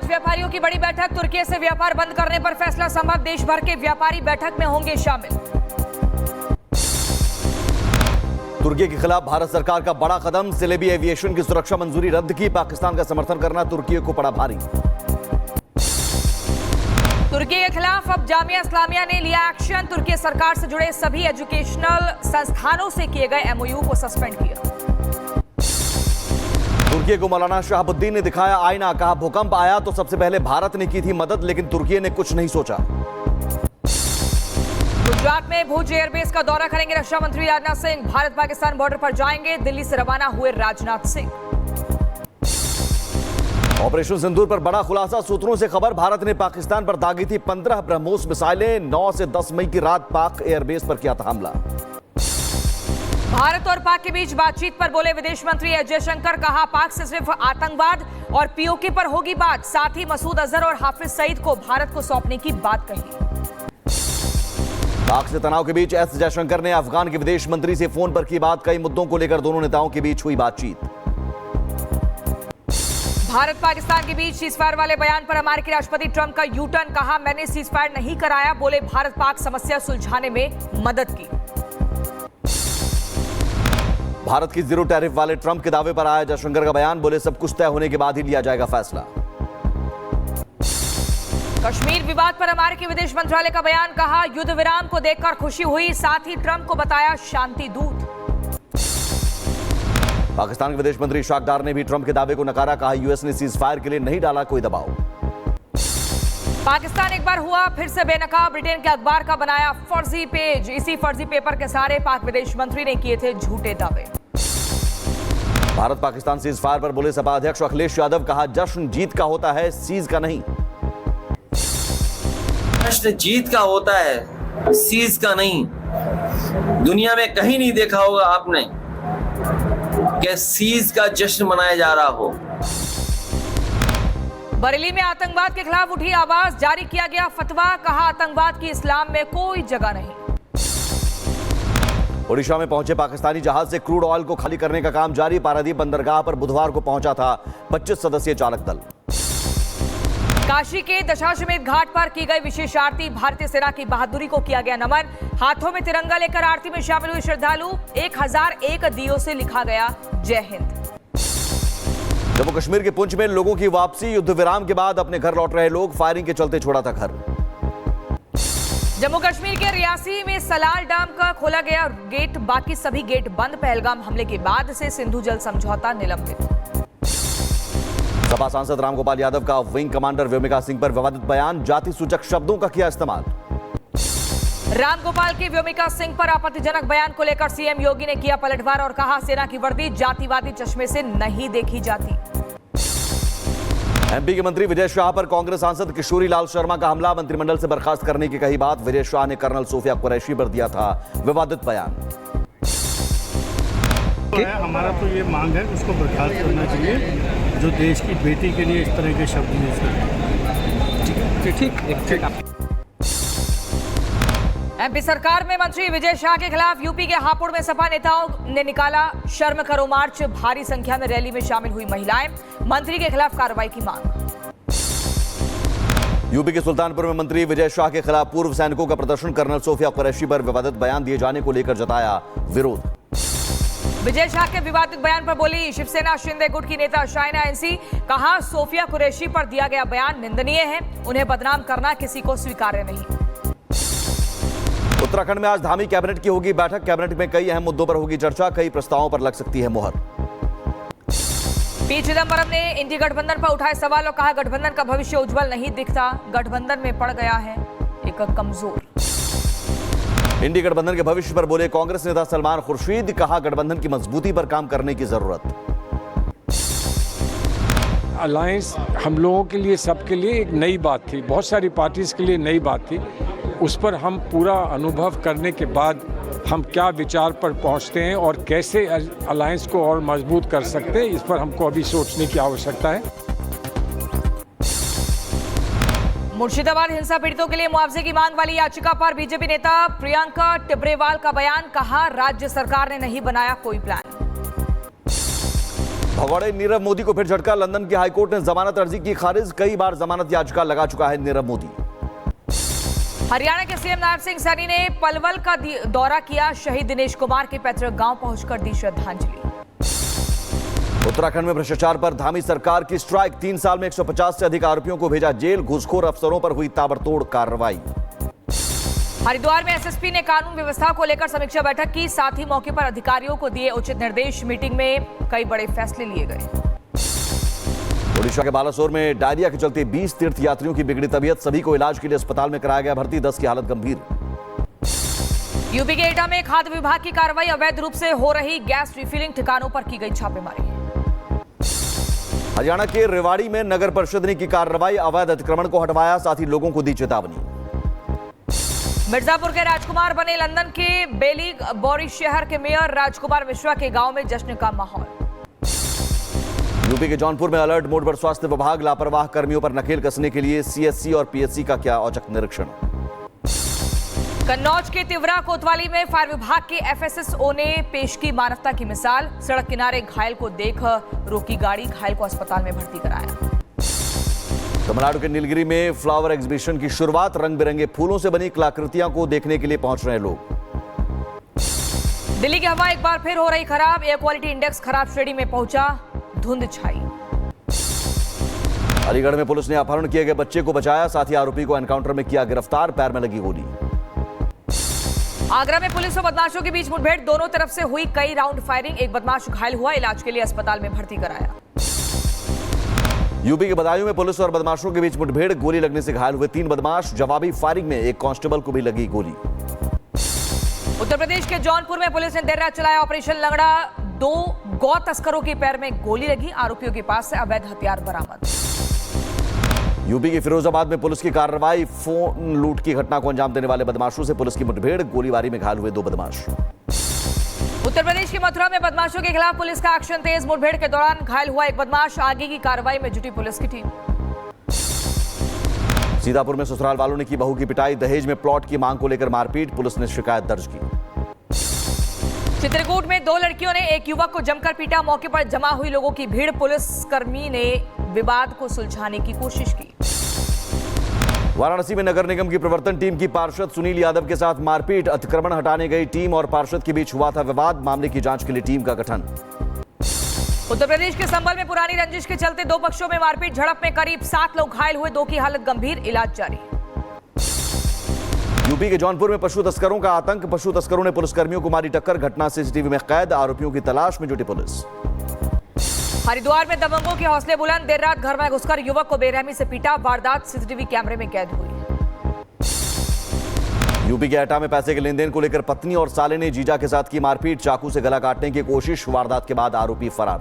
व्यापारियों की बड़ी बैठक, तुर्की से व्यापार बंद करने पर फैसला संभव, देश भर के व्यापारी बैठक में होंगे शामिल। तुर्की के खिलाफ भारत सरकार का बड़ा कदम, सिलेबी एविएशन की सुरक्षा मंजूरी रद्द की, पाकिस्तान का समर्थन करना तुर्की को पड़ा भारी। तुर्की के खिलाफ अब जामिया इस्लामिया ने लिया एक्शन, तुर्की सरकार से जुड़े सभी एजुकेशनल संस्थानों से किए गए एमओयू को सस्पेंड किया। तुर्की को मौलाना शहाबुद्दीन ने दिखाया आईना, कहा भूकंप आया तो सबसे पहले भारत ने की थी मदद, लेकिन तुर्की ने कुछ नहीं सोचा। गुजरात में भुज एयरबेस का दौरा करेंगे रक्षा मंत्री राजनाथ सिंह, भारत पाकिस्तान बॉर्डर पर जाएंगे, दिल्ली से रवाना हुए राजनाथ सिंह। ऑपरेशन सिंदूर पर बड़ा खुलासा, सूत्रों से खबर, भारत ने पाकिस्तान पर दागी थी 15 ब्रह्मोस मिसाइलें, 9 से 10 मई की रात पाक एयरबेस पर किया था हमला। भारत और पाक के बीच बातचीत पर बोले विदेश मंत्री एस जयशंकर, कहा पाक से सिर्फ आतंकवाद और पीओके पर होगी बात, साथ ही मसूद अजहर और हाफिज सईद को भारत को सौंपने की बात कही। पाक से तनाव के बीच एस जयशंकर ने अफगान के विदेश मंत्री से फोन पर की बात, कई मुद्दों को लेकर दोनों नेताओं के बीच हुई बातचीत। भारत पाकिस्तान के बीच सीजफायर वाले बयान पर अमेरिकी राष्ट्रपति ट्रंप का यू टर्न, कहा मैंने सीजफायर नहीं कराया, बोले भारत पाक समस्या सुलझाने में मदद की। भारत की जीरो टैरिफ वाले ट्रंप के दावे पर आया जयशंकर का बयान, बोले सब कुछ तय होने के बाद ही लिया जाएगा फैसला। कश्मीर विवाद पर अमेरिकी विदेश मंत्रालय का बयान, कहा युद्ध विराम को देखकर खुशी हुई, साथ ही ट्रंप को बताया शांति दूत। पाकिस्तान के विदेश मंत्री इशाक डार ने भी ट्रंप के दावे को नकारा, कहा यूएस ने सीज फायर के लिए नहीं डाला कोई दबाव। पाकिस्तान एक बार हुआ फिर से बेनकाब, ब्रिटेन के अखबार का बनाया फर्जी पेज, इसी फर्जी पेपर के सहारे पाक विदेश मंत्री ने किए थे झूठे दावे। भारत पाकिस्तान सीज फायर पर बोले सपा अध्यक्ष अखिलेश यादव, कहा जश्न जीत का होता है, सीज का नहीं। जश्न जीत का होता है, सीज का नहीं। दुनिया में कहीं नहीं देखा होगा आपने कि सीज का जश्न मनाया जा रहा हो। बरेली में आतंकवाद के खिलाफ उठी आवाज, जारी किया गया फतवा, कहा आतंकवाद की इस्लाम में कोई जगह नहीं। ओडिशा में पहुंचे पाकिस्तानी जहाज से क्रूड ऑयल को खाली करने का काम जारी, पारादीप बंदरगाह पर बुधवार को पहुंचा था 25 सदस्यीय चालक दल। काशी के दशाश्वमेध घाट पर की गई विशेष आरती, भारतीय सेना की बहादुरी को किया गया नमन, हाथों में तिरंगा लेकर आरती में शामिल हुए श्रद्धालु, 1001 दियों से लिखा गया जय हिंद। जम्मू कश्मीर के पुंछ में लोगों की वापसी, युद्ध विराम के बाद अपने घर लौट रहे लोग, फायरिंग के चलते छोड़ा था घर। जम्मू कश्मीर के रियासी में सलाल डैम का खोला गया गेट, बाकी सभी गेट बंद, पहलगाम हमले के बाद से सिंधु जल समझौता निलंबित। सपा सांसद रामगोपाल यादव का विंग कमांडर व्योमिका सिंह पर विवादित बयान, जाति सूचक शब्दों का किया इस्तेमाल। रामगोपाल की व्योमिका सिंह पर आपत्तिजनक बयान को लेकर सीएम योगी ने किया पलटवार और कहा सेना की वर्दी जातिवादी चश्मे से नहीं देखी जाती। एमपी के मंत्री विजय शाह पर कांग्रेस सांसद किशोरी लाल शर्मा का हमला, मंत्रिमंडल से बर्खास्त करने की कही बात, विजय शाह ने कर्नल सोफिया कुरैशी पर दिया था विवादित बयान। हमारा तो ये मांग है उसको बर्खास्त करना चाहिए, जो देश की बेटी के लिए इस तरह के शब्द यूज करते हैं। ठीक। एमपी सरकार में मंत्री विजय शाह के खिलाफ यूपी के हापुड़ में सपा नेताओं ने निकाला शर्म करो मार्च, भारी संख्या में रैली में शामिल हुई महिलाएं, मंत्री के खिलाफ कार्रवाई की मांग। यूपी के सुल्तानपुर में मंत्री विजय शाह के खिलाफ पूर्व सैनिकों का प्रदर्शन, कर्नल सोफिया कुरैशी पर विवादित बयान दिए जाने को लेकर जताया विरोध। विजय शाह के विवादित बयान पर बोली शिवसेना शिंदे गुट की नेता शाइना एनसी, कहा सोफिया कुरैशी पर दिया गया बयान निंदनीय है, उन्हें बदनाम करना किसी को स्वीकार्य नहीं। उत्तराखंड में आज धामी कैबिनेट की होगी बैठक, कैबिनेट में कई अहम मुद्दों पर होगी चर्चा, कई प्रस्तावों पर लग सकती है मोहर। पी चिदंबरम ने इंडी गठबंधन पर उठाए सवाल और कहा गठबंधन का भविष्य उज्जवल नहीं दिखता, गठबंधन में पड़ गया है एक कमजोर। इंडी गठबंधन के भविष्य पर बोले कांग्रेस नेता सलमान खुर्शीद, कहा गठबंधन की मजबूती पर काम करने की जरूरत। अलायंस हम लोगों के लिए, सबके लिए एक नई बात थी, बहुत सारी पार्टीज के लिए नई बात थी, उस पर हम पूरा अनुभव करने के बाद हम क्या विचार पर पहुंचते हैं और कैसे अलायंस को और मजबूत कर सकते हैं, इस पर हमको अभी सोचने की आवश्यकता है। मुर्शिदाबाद हिंसा पीड़ितों के लिए मुआवजे की मांग वाली याचिका पर बीजेपी नेता प्रियंका टिब्रेवाल का बयान, कहा राज्य सरकार ने नहीं बनाया कोई प्लान। भगौड़े नीरव मोदी को फिर झटका। लंदन की हाईकोर्ट ने जमानत अर्जी की खारिज। कई बार जमानत याचिका लगा चुका है नीरव मोदी। हरियाणा के सीएम नायब सिंह सैनी ने पलवल का दौरा किया। शहीद दिनेश कुमार के पैतृक गांव पहुंचकर दी श्रद्धांजलि। उत्तराखंड में भ्रष्टाचार पर धामी सरकार की स्ट्राइक। 3 साल में 150 से अधिक आरोपियों को भेजा जेल। घूसखोर अफसरों पर हुई ताबड़तोड़ कार्रवाई। हरिद्वार में एसएसपी ने कानून व्यवस्था को लेकर समीक्षा बैठक की। साथ ही मौके पर अधिकारियों को दिए उचित निर्देश। मीटिंग में कई बड़े फैसले लिए गए। ओडिशा के बालासोर में डायरिया के चलते 20 तीर्थ यात्रियों की बिगड़ी तबीयत। सभी को इलाज के लिए अस्पताल में कराया गया भर्ती। 10 की हालत गंभीर। यूपी के एटा में खाद्य विभाग की कार्रवाई। अवैध रूप से हो रही गैस रिफिलिंग ठिकानों पर की गई छापेमारी। हरियाणा के रेवाड़ी में नगर परिषद ने की कार्रवाई। अवैध अतिक्रमण को हटवाया। साथ ही लोगों को दी चेतावनी। मिर्जापुर के राजकुमार बने लंदन के बेली बोरी शहर के मेयर राजकुमार मिश्रा के गांव में जश्न का माहौल। यूपी के जौनपुर में अलर्ट मोड पर स्वास्थ्य विभाग। लापरवाह कर्मियों पर नकेल कसने के लिए सीएससी और पीएचसी का किया औचक निरीक्षण। कन्नौज के तिवरा कोतवाली में फायर विभाग के एफएसएसओ ने पेश की मानवता की मिसाल। सड़क किनारे घायल को देख रोकी गाड़ी। घायल को अस्पताल में भर्ती कराया। तमिलनाडु के नीलगिरी में फ्लावर एग्जीबिशन की शुरुआत। रंग बिरंगे फूलों से बनी कलाकृतियां को देखने के लिए पहुंच रहे हैं लोग। दिल्ली की हवा एक बार फिर हो रही खराब। एयर क्वालिटी इंडेक्स खराब श्रेणी में पहुंचा। धुंध छाई। अलीगढ़ में पुलिस ने अपहरण किए गए बच्चे को बचाया। साथ ही आरोपी को एनकाउंटर में किया गिरफ्तार। पैर में लगी गोली। आगरा में पुलिस और बदमाशों के बीच मुठभेड़। दोनों तरफ से हुई कई राउंड फायरिंग। एक बदमाश घायल हुआ। इलाज के लिए अस्पताल में भर्ती कराया। यूपी के बदायूं में पुलिस और बदमाशों के बीच मुठभेड़। गोली लगने से घायल हुए 3 बदमाश। जवाबी फायरिंग में एक कांस्टेबल को भी लगी गोली। उत्तर प्रदेश के जौनपुर में पुलिस ने देर रात चलाया ऑपरेशन लंगड़ा। 2 गौ तस्करों के पैर में गोली लगी। आरोपियों के पास से अवैध हथियार बरामद। यूपी के फिरोजाबाद में पुलिस की कार्रवाई। फोन लूट की घटना को अंजाम देने वाले बदमाशों से पुलिस की मुठभेड़। गोलीबारी में घायल हुए 2 बदमाश। उत्तर प्रदेश की मथुरा में बदमाशों के खिलाफ पुलिस का एक्शन तेज। मुठभेड़ के दौरान घायल हुआ एक बदमाश। आगे की कार्रवाई में जुटी पुलिस की टीम। सीतापुर में ससुराल वालों ने की बहू की पिटाई। दहेज में प्लॉट की मांग को लेकर मारपीट। पुलिस ने शिकायत दर्ज की। चित्रकूट में 2 लड़कियों ने एक युवक को जमकर पीटा। मौके पर जमा हुई लोगों की भीड़। पुलिसकर्मी ने विवाद को सुलझाने की कोशिश की। वाराणसी में नगर निगम की प्रवर्तन टीम की पार्षद सुनील यादव के साथ मारपीट। अतिक्रमण हटाने गई टीम और पार्षद के बीच हुआ था विवाद। मामले की जांच के लिए टीम का गठन। उत्तर प्रदेश के संभल में पुरानी रंजिश के चलते 2 पक्षों में मारपीट। झड़प में करीब 7 लोग घायल हुए। 2 की हालत गंभीर। इलाज जारी। यूपी के जौनपुर में पशु तस्करों का आतंक। पशु तस्करों ने पुलिसकर्मियों को मारी टक्कर। घटना सीसीटीवी में कैद। आरोपियों की तलाश में जुटी पुलिस। हरिद्वार में दबंगों के हौसले बुलंद। देर रात घर में घुसकर युवक को बेरहमी से पीटा। वारदात सीसीटीवी कैमरे में कैद हुई। यूपी के एटा में पैसे के लेन देन को लेकर पत्नी और साले ने जीजा के साथ की मारपीट। चाकू से गला काटने की कोशिश। वारदात के बाद आरोपी फरार।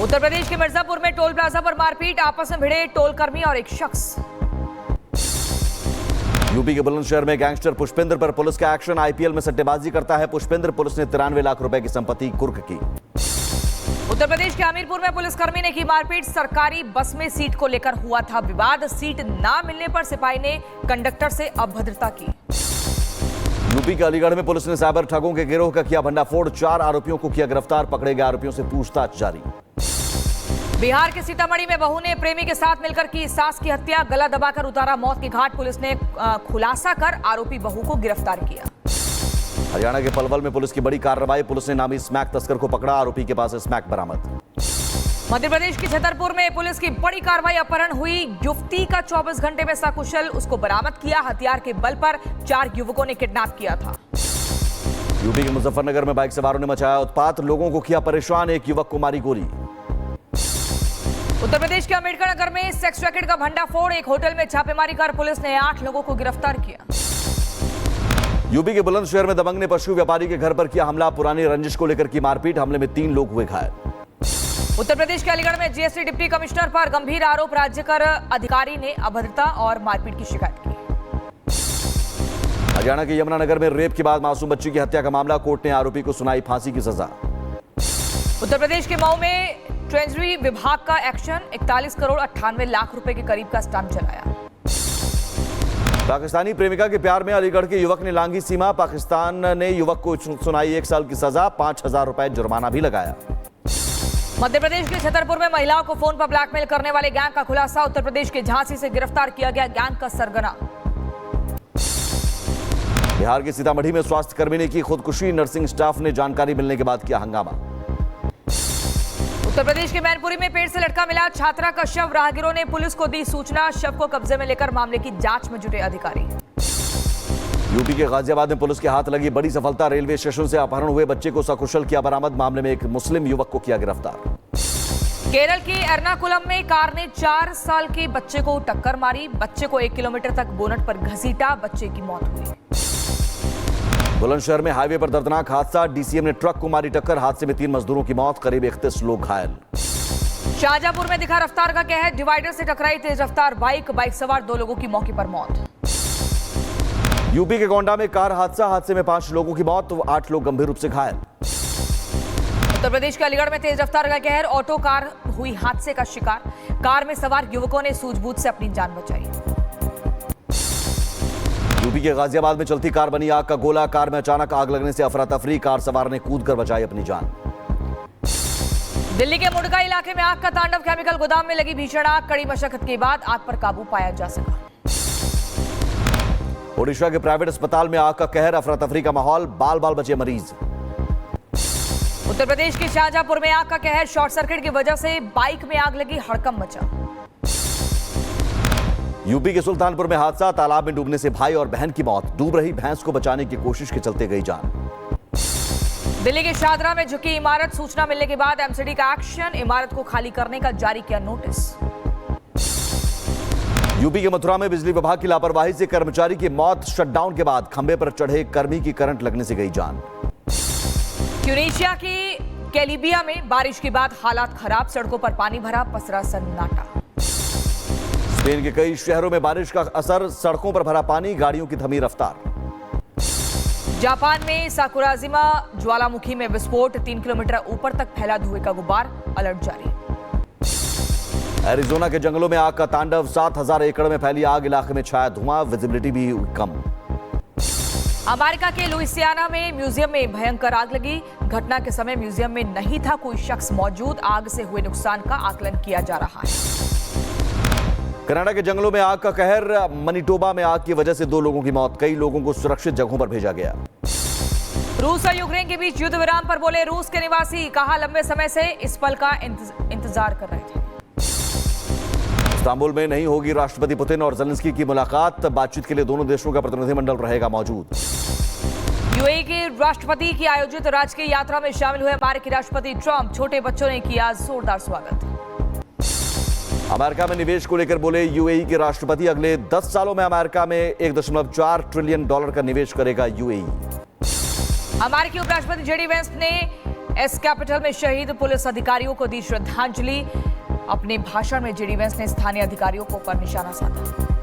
उत्तर प्रदेश के मिर्जापुर में टोल प्लाजा पर मारपीट। आपस में भिड़े टोल कर्मी और एक शख्स। यूपी के बुलंदशहर में गैंगस्टर पुष्पेंद्र पर पुलिस का एक्शन। आईपीएल में सट्टेबाजी करता है पुष्पेंद्र। पुलिस ने 93 लाख रुपए की संपत्ति कुर्क की। उत्तर प्रदेश के हमीरपुर में पुलिसकर्मी ने की मारपीट। सरकारी बस में सीट को लेकर हुआ था विवाद। सीट ना मिलने पर सिपाही ने कंडक्टर से अभद्रता की। यूपी के अलीगढ़ में पुलिस ने साइबर ठगों के गिरोह का किया भंडाफोड़। 4 आरोपियों को किया गिरफ्तार। पकड़े गए आरोपियों से पूछताछ जारी। बिहार के सीतामढ़ी में बहू ने प्रेमी के साथ मिलकर की सास की हत्या। गला दबाकर उतारा मौत की घाट। पुलिस ने खुलासा कर आरोपी बहू को गिरफ्तार किया। हरियाणा के पलवल में पुलिस की बड़ी कार्रवाई। पुलिस ने नामी स्मैक तस्कर को पकड़ा। आरोपी के पास से स्मैक बरामद। मध्य प्रदेश की छतरपुर में पुलिस की बड़ी कार्रवाई। अपहरण हुई युवती का 24 घंटे में सकुशल उसको बरामद किया। हथियार के बल पर 4 युवकों ने किडनैप किया था। यूपी के मुजफ्फरनगर में बाइक सवारों ने मचाया उत्पात। लोगों को किया परेशान। एक युवक को मारी गोली। उत्तर प्रदेश के अम्बेडकर नगर में सेक्स रैकेट का भंडाफोड़। एक होटल में छापेमारी कर पुलिस ने 8 लोगों को गिरफ्तार किया। यूपी के बुलंदशहर में दबंग ने पशु व्यापारी के घर पर किया हमला। पुरानी रंजिश को लेकर की मारपीट। हमले में 3 लोग हुए घायल। उत्तर प्रदेश के अलीगढ़ में जीएसटी डिप्टी कमिश्नर पर गंभीर आरोप। राज्य कर अधिकारी ने अभद्रता और मारपीट की शिकायत की। हरियाणा के यमुनानगर में रेप के बाद मासूम बच्ची की हत्या का मामला। कोर्ट ने आरोपी को सुनाई फांसी की सजा। उत्तर प्रदेश के मऊ में ट्रेजरी विभाग का एक्शन। 41 करोड़ 98 लाख रुपए के करीब का स्टैंप चलाया। पाकिस्तानी प्रेमिका के प्यार में अलीगढ़ के युवक ने लांघी सीमा। पाकिस्तान ने युवक को सुनाई 1 साल की सजा। 5,000 रुपए जुर्माना भी लगाया। मध्य प्रदेश के छतरपुर में महिलाओं को फोन पर ब्लैकमेल करने वाले गैंग का खुलासा। उत्तर प्रदेश के झांसी से गिरफ्तार किया गया गैंग का सरगना। बिहार के सीतामढ़ी में स्वास्थ्य कर्मी ने की खुदकुशी। नर्सिंग स्टाफ ने जानकारी मिलने के बाद किया हंगामा। उत्तर प्रदेश के मैनपुरी में पेड़ से लटका मिला छात्रा का शव। राहगीरों ने पुलिस को दी सूचना। शव को कब्जे में लेकर मामले की जांच में जुटे अधिकारी। यूपी के गाजियाबाद में पुलिस के हाथ लगी बड़ी सफलता। रेलवे स्टेशन से अपहरण हुए बच्चे को सकुशल किया बरामद। मामले में एक मुस्लिम युवक को किया गिरफ्तार। केरल के एर्नाकुलम में कार ने 4 साल के बच्चे को टक्कर मारी। बच्चे को 1 किलोमीटर तक बोनट पर घसीटा। बच्चे की मौत हुई। बुलंदशहर में हाईवे पर दर्दनाक हादसा। डीसीएम ने ट्रक को मारी टक्कर। हादसे में 3 मजदूरों की मौत, करीब 31 लोग घायल। शाहजहांपुर में दिखा रफ्तार का कहर। डिवाइडर से टकराई तेज रफ्तार बाइक सवार 2 लोगों की मौके पर मौत। यूपी के गोंडा में कार हादसा। हादसे में 5 लोगों की मौत, 8 लोग गंभीर रूप से घायल। उत्तर प्रदेश के अलीगढ़ में तेज रफ्तार का कहर। ऑटो कार हुई हादसे का शिकार। कार में सवार युवकों ने सूझबूझ से अपनी जान बचाई। यूपी के गाजियाबाद में चलती कार बनी आग का गोला। कार में अचानक आग लगने से अफरा तफरी। कार सवार ने कूदकर बचाई अपनी जान। दिल्ली के मुंडका इलाके में आग का तांडव। केमिकल गोदाम में लगी भीषण आग। कड़ी मशक्कत के बाद आग पर काबू पाया जा सका। ओडिशा के प्राइवेट अस्पताल में आग का कहर। अफरा तफरी का माहौल, बाल बाल बचे मरीज। उत्तर प्रदेश के शाहजहांपुर में आग का कहर। शॉर्ट सर्किट की वजह से बाइक में आग लगी, हड़कंप मचा। यूपी के सुल्तानपुर में हादसा। तालाब में डूबने से भाई और बहन की मौत। डूब रही भैंस को बचाने की कोशिश के चलते गई जान। दिल्ली के शाहदरा में झुकी इमारत। सूचना मिलने के बाद एमसीडी का एक्शन। इमारत को खाली करने का जारी किया नोटिस। यूपी के मथुरा में बिजली विभाग की लापरवाही से कर्मचारी की मौत। शटडाउन के बाद खंभे पर चढ़े कर्मी की करंट लगने से गई जान। ट्यूनीशिया की कैलिबिया में बारिश के बाद हालात खराब। सड़कों पर पानी भरा, पसरा सन्नाटा। स्पेन के कई शहरों में बारिश का असर। सड़कों पर भरा पानी, गाड़ियों की थमी रफ्तार। जापान में साकुराजिमा ज्वालामुखी में विस्फोट। 3 किलोमीटर ऊपर तक फैला धुएं का गुब्बार। अलर्ट जारी। एरिजोना के जंगलों में आग का तांडव। 7000 एकड़ में फैली आग। इलाके में छाया धुआं, विजिबिलिटी भी कम। अमेरिका के लुइसियाना में म्यूजियम में भयंकर आग लगी। घटना के समय म्यूजियम में नहीं था कोई शख्स मौजूद। आग से हुए नुकसान का आकलन किया जा रहा है। कनाडा के जंगलों में आग का कहर। मनीटोबा में आग की वजह से 2 लोगों की मौत। कई लोगों को सुरक्षित जगहों पर भेजा गया। रूस और यूक्रेन के बीच युद्ध विराम पर बोले रूस के निवासी। कहा लंबे समय से इस पल का इंतजार कर रहे थे। इस्तांबुल में नहीं होगी राष्ट्रपति पुतिन और ज़ेलेंस्की की मुलाकात। बातचीत के लिए दोनों देशों का प्रतिनिधिमंडल रहेगा मौजूद। यूएई के राष्ट्रपति की आयोजित राजकीय यात्रा में शामिल हुए अमेरिकी राष्ट्रपति ट्रंप। छोटे बच्चों ने किया जोरदार स्वागत। अमेरिका में निवेश को लेकर बोले यूएई के राष्ट्रपति। अगले 10 सालों में अमेरिका में $1.4 ट्रिलियन का निवेश करेगा यूएई। अमेरिकी उपराष्ट्रपति जेडी वेंस ने एस कैपिटल में शहीद पुलिस अधिकारियों को दी श्रद्धांजलि। अपने भाषण में जेडी वेंस ने स्थानीय अधिकारियों को पर निशाना साधा।